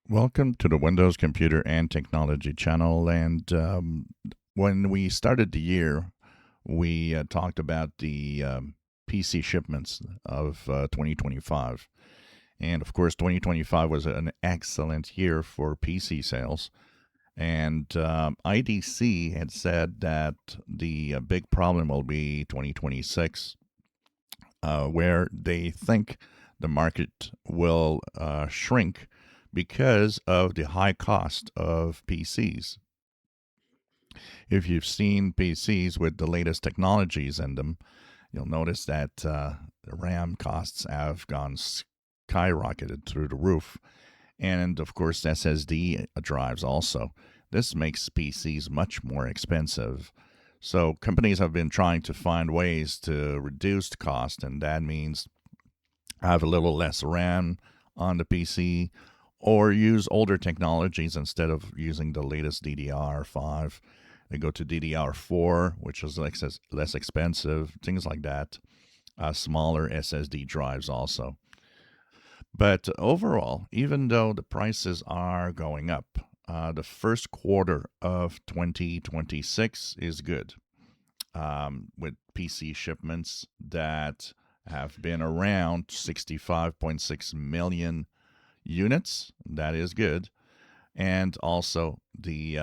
Welcome to the Windows Computer and Technology channel. And when we started the year, we talked about the PC shipments of 2025. And of course, 2025 was an excellent year for PC sales. And IDC had said that the big problem will be 2026, where they think the market will shrink because of the high cost of PCs. If you've seen PCs with the latest technologies in them, you'll notice that the RAM costs have gone skyrocketed through the roof. And of course, SSD drives also. This makes PCs much more expensive. So companies have been trying to find ways to reduce the cost, and that means have a little less RAM on the PC or use older technologies instead of using the latest DDR5. They go to DDR4, which is less expensive, things like that. Smaller SSD drives also. But overall, even though the prices are going up, the first quarter of 2026 is good, with PC shipments that have been around 65.6 million units. That is good. And also the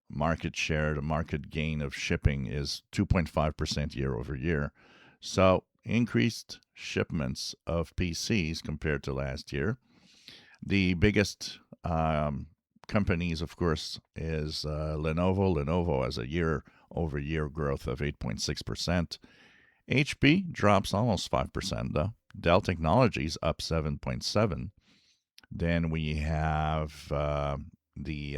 market share, the market gain of shipping is 2.5% year over year. So increased shipments of PCs compared to last year. The biggest companies, of course, is Lenovo. Lenovo has a year over year growth of 8.6%. HP drops almost 5%, though. Dell Technologies up 7.7. Then we have the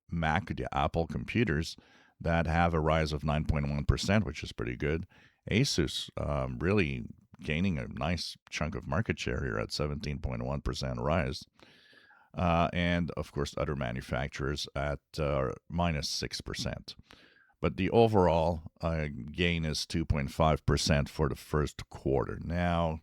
Mac, the Apple computers that have a rise of 9.1%, which is pretty good. Asus really gaining a nice chunk of market share here at 17.1% rise. And of course, other manufacturers at minus 6%. But the overall gain is 2.5% for the first quarter. Now,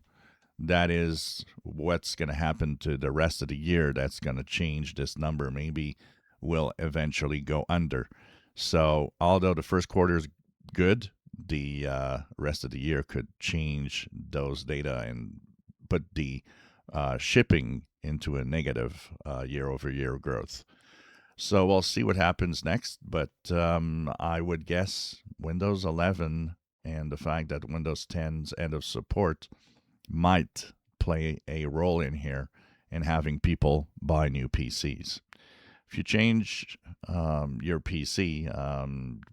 that is what's going to happen to the rest of the year. That's going to change this number. Maybe will eventually go under. So, although the first quarter is good, the rest of the year could change those data and put the shipping into a negative year over year growth. So we'll see what happens next, but I would guess Windows 11 and the fact that Windows 10's end of support might play a role in here in having people buy new PCs. If you change your PC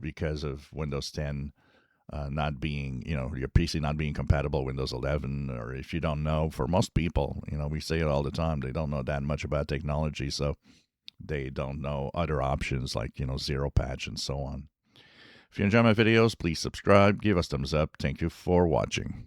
because of Windows 10 not being, your PC not being compatible with Windows 11, or if you don't know, for most people, we say it all the time, they don't know that much about technology, so they don't know other options like, zero patch and so on. If you enjoy my videos, please subscribe, give us thumbs up. Thank you for watching.